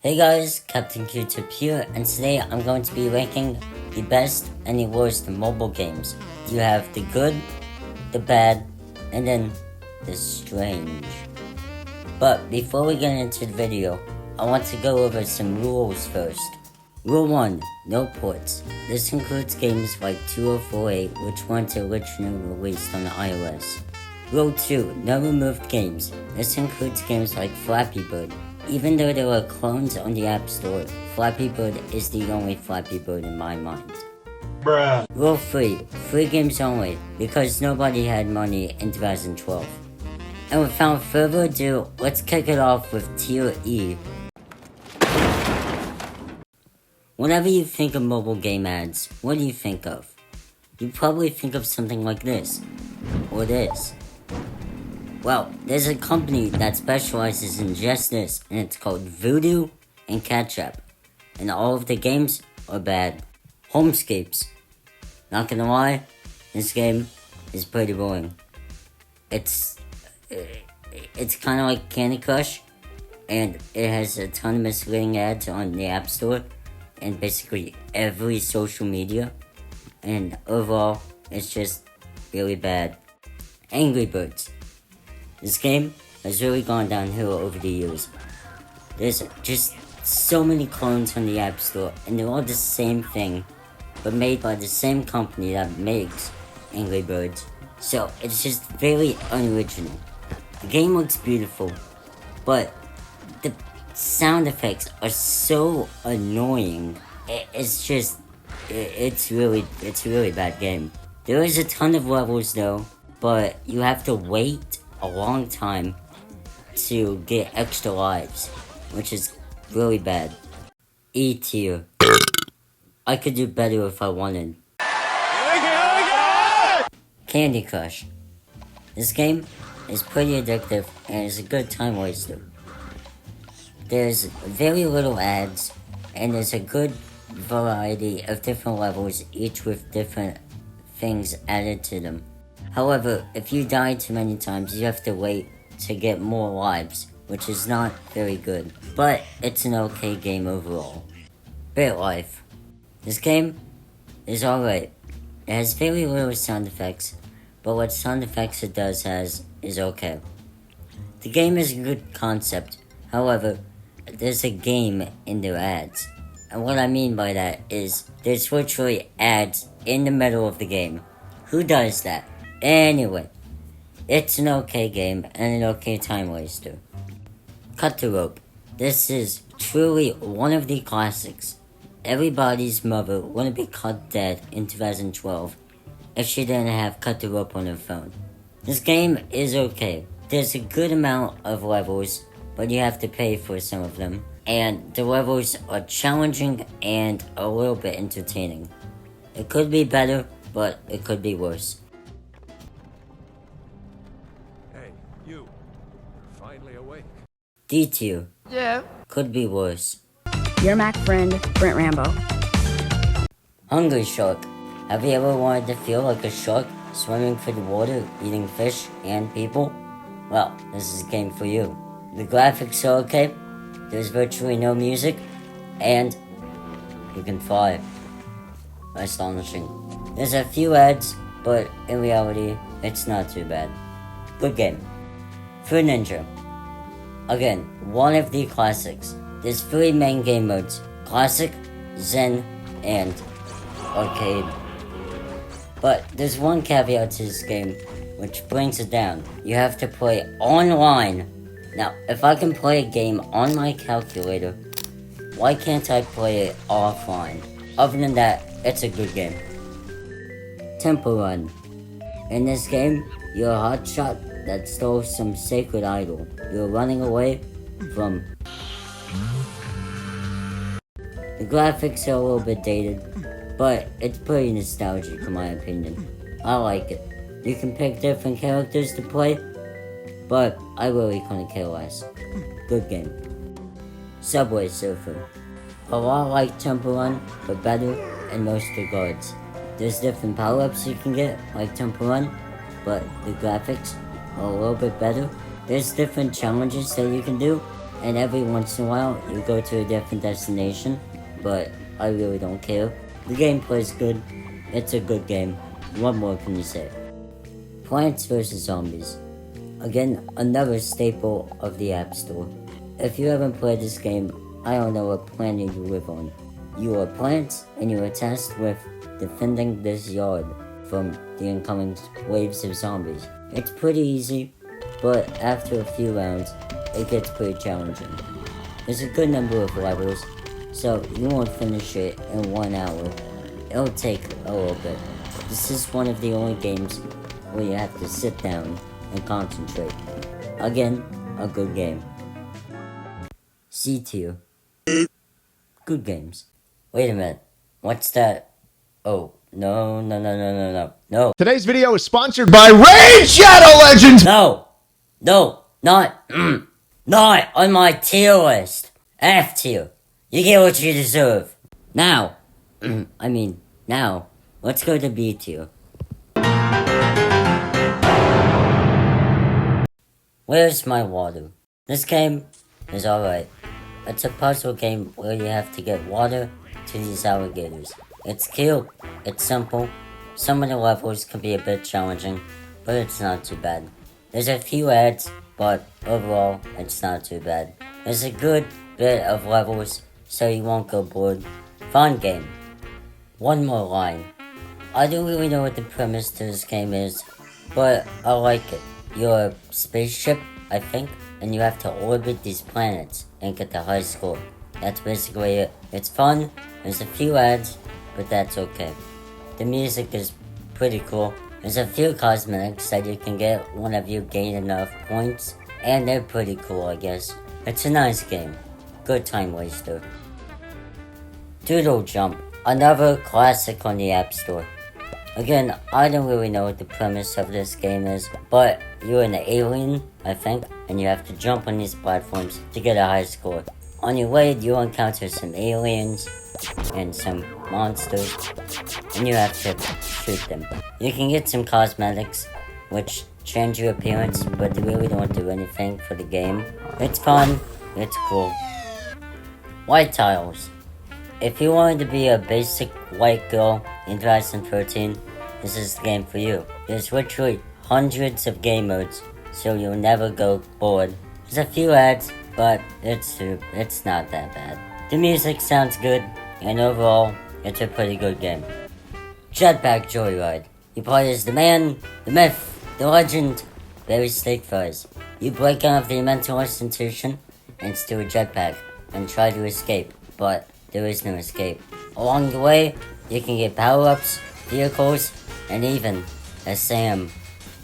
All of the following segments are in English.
Hey guys, CaptQtip here, and today I'm going to be ranking the best and the worst mobile games. You have the good, the bad, and then the strange. But before we get into the video, I want to go over some rules first. Rule 1, no ports. This includes games like 2048 which weren't originally released on iOS. Rule 2, no removed games. This includes games like Flappy Bird. Even though there are clones on the App Store, Flappy Bird is the only Flappy Bird in my mind. Bruh. Rule 3, free games only, because nobody had money in 2012. And without further ado, let's kick it off with Tier E. Whenever you think of mobile game ads, what do you think of? You probably think of something like this, or this. Well, there's a company that specializes in just this, and it's called Voodoo and CaptQtip. And all of the games are bad. Homescapes. Not gonna lie, this game is pretty boring. It's kind of like Candy Crush, and it has a ton of misleading ads on the App Store, and basically every social media. And overall, it's just really bad. Angry Birds. This game has really gone downhill over the years. There's just so many clones on the App Store, and they're all the same thing, but made by the same company that makes Angry Birds. So it's just very unoriginal. The game looks beautiful, but the sound effects are so annoying. It's a really bad game. There is a ton of levels though, but you have to wait a long time to get extra lives, which is really bad. E tier. I could do better if I wanted. Candy Crush. This game is pretty addictive and is a good time waster. There's very little ads, and there's a good variety of different levels, each with different things added to them. However, if you die too many times, you have to wait to get more lives, which is not very good. But it's an okay game overall. BitLife. This game is alright. It has very little sound effects, but what sound effects it does has is okay. The game is a good concept. However, there's a game in their ads. And what I mean by that is there's virtually ads in the middle of the game. Who does that? Anyway, it's an okay game and an okay time waster. Cut the Rope. This is truly one of the classics. Everybody's mother wouldn't be cut dead in 2012 if she didn't have Cut the Rope on her phone. This game is okay. There's a good amount of levels, but you have to pay for some of them. And the levels are challenging and a little bit entertaining. It could be better, but it could be worse. You're finally awake. D tier. Yeah. Could be worse. Your Mac friend, Brent Rambo. Hungry Shark. Have you ever wanted to feel like a shark swimming through the water, eating fish and people? Well, this is a game for you. The graphics are okay, there's virtually no music, and you can fly. Astonishing. There's a few ads, but in reality, it's not too bad. Good game. Fruit Ninja. Again, one of the classics. There's 3 main game modes: Classic, Zen, and Arcade. But there's one caveat to this game, which brings it down. You have to play online. Now, if I can play a game on my calculator, why can't I play it offline? Other than that, it's a good game. Temple Run. In this game, you're a hotshot that stole some sacred idol. You're running away from... The graphics are a little bit dated, but it's pretty nostalgic in my opinion. I like it. You can pick different characters to play, but I really couldn't care less. Good game. Subway Surfer. A lot like Temple Run, but better in most regards. There's different power-ups you can get, like Temple Run, but the graphics are a little bit better. There's different challenges that you can do, and every once in a while you go to a different destination, but I really don't care. The gameplay is good. It's a good game. What more can you say? Plants vs. Zombies. Again, another staple of the App Store. If you haven't played this game, I don't know what planet you live on. You are plants, and you are tasked with defending this yard from the incoming waves of zombies. It's pretty easy, but after a few rounds, it gets pretty challenging. There's a good number of levels, so you won't finish it in 1 hour. It'll take a little bit. This is one of the only games where you have to sit down and concentrate. Again, a good game. C tier. Good games. Wait a minute. What's that? Oh, no. Today's video is sponsored by Raid Shadow Legends! No, not on my tier list. F tier. You get what you deserve. Now, now, let's go to B tier. Where's my water? This game is alright. It's a puzzle game where you have to get water to these alligators. It's cute, it's simple. Some of the levels can be a bit challenging, but it's not too bad. There's a few ads, but overall, it's not too bad. There's a good bit of levels, so you won't go bored. Fun game. One more line. I don't really know what the premise to this game is, but I like it. You're a spaceship, I think, and you have to orbit these planets and get the high score. That's basically it. It's fun, there's a few ads, but that's okay. The music is pretty cool. There's a few cosmetics that you can get whenever you gain enough points, and they're pretty cool, I guess. It's a nice game. Good time waster. Doodle Jump, another classic on the App Store. Again, I don't really know what the premise of this game is, but you're an alien, I think, and you have to jump on these platforms to get a high score. On your way, you'll encounter some aliens and some monsters, and you have to shoot them. You can get some cosmetics, which change your appearance, but they really don't do anything for the game. It's fun, it's cool. White Tiles. If you wanted to be a basic white girl in 2013, this is the game for you. There's literally hundreds of game modes, so you'll never go bored. There's a few ads, but it's not that bad. The music sounds good, and overall, it's a pretty good game. Jetpack Joyride. You play as the man, the myth, the legend, Barry Steakfries. You break out of the mental institution and steal a jetpack and try to escape, but there is no escape. Along the way, you can get power-ups, vehicles, and even a SAM,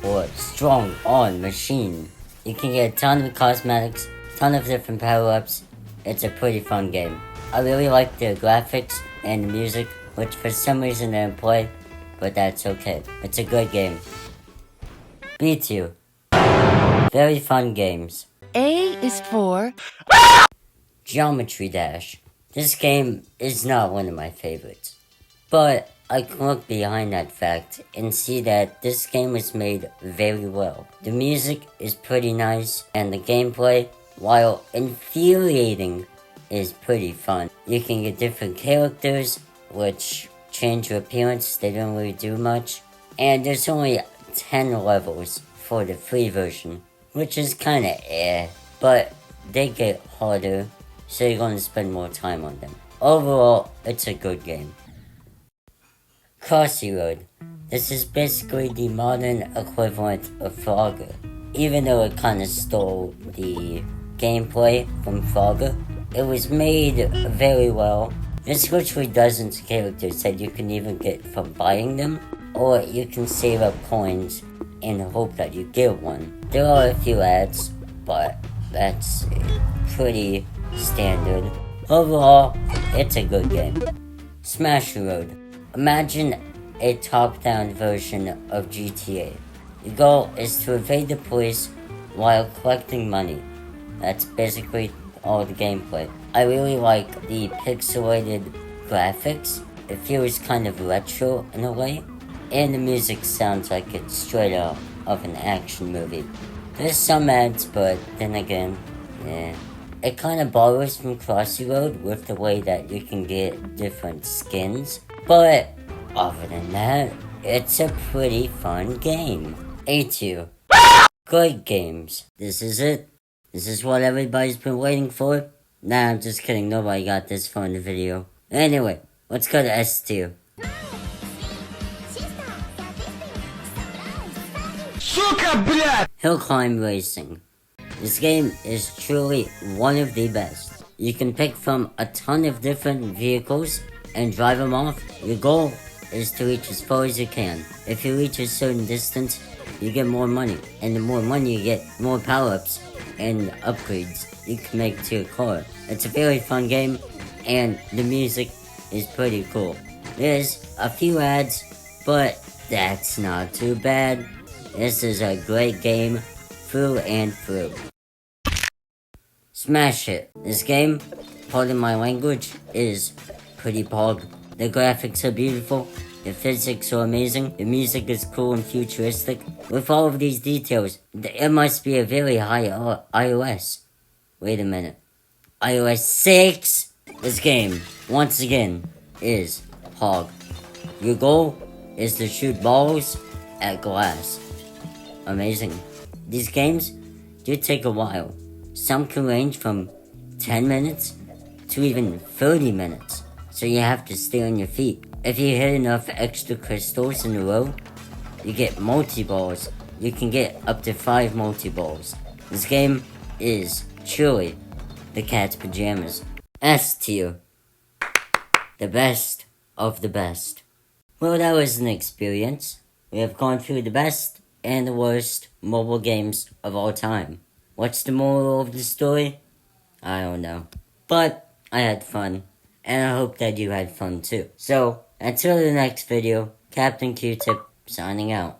or Strong On Machine. You can get a ton of cosmetics, ton of different power-ups. It's a pretty fun game. I really like the graphics and the music, which for some reason didn't play, but that's okay. It's a good game. B tier. Very fun games. A is for Geometry Dash. This game is not one of my favorites, but I can look behind that fact and see that this game was made very well. The music is pretty nice, and the gameplay, while infuriating, is pretty fun. You can get different characters, which change your appearance. They don't really do much, and there's only 10 levels for the free version, which is kinda but they get harder, so you're gonna spend more time on them. Overall, it's a good game. Crossy Road. This is basically the modern equivalent of Frogger. Even though it kinda stole the gameplay from Frogger, it was made very well. There's literally dozens of characters that you can even get from buying them, or you can save up coins in the hope that you get one. There are a few ads, but that's pretty standard. Overall, it's a good game. Smash Road. Imagine a top-down version of GTA. Your goal is to evade the police while collecting money. That's basically all the gameplay. I really like the pixelated graphics. It feels kind of retro in a way, and the music sounds like it's straight out of an action movie. There's some ads, but then again, It kind of borrows from Crossy Road with the way that you can get different skins. But other than that, it's a pretty fun game. A2. Great games. This is it. This is what everybody's been waiting for. Nah, I'm just kidding. Nobody got this far in the video. Anyway, let's go to S2. Сука, блядь! Hill Climb Racing. This game is truly one of the best. You can pick from a ton of different vehicles and drive them off. Your goal is to reach as far as you can. If you reach a certain distance, you get more money. And the more money you get, more power-ups and upgrades you can make to your car. It's a very fun game, and the music is pretty cool. There's a few ads, but that's not too bad. This is a great game through and through. Smash It. This game, pardon my language, is pretty pog. The graphics are beautiful, the physics are amazing, the music is cool and futuristic. With all of these details, it must be a very high iOS. Wait a minute. iOS 6? This game, once again, is pog. Your goal is to shoot balls at glass. Amazing. These games do take a while. Some can range from 10 minutes to even 30 minutes, so you have to stay on your feet. If you hit enough extra crystals in a row, you get multi-balls. You can get up to 5 multi-balls. This game is truly the cat's pajamas. S tier. The best of the best. Well, that was an experience. We have gone through the best and the worst mobile games of all time. What's the moral of the story? I don't know. But I had fun, and I hope that you had fun too. So, until the next video, CaptQtip signing out.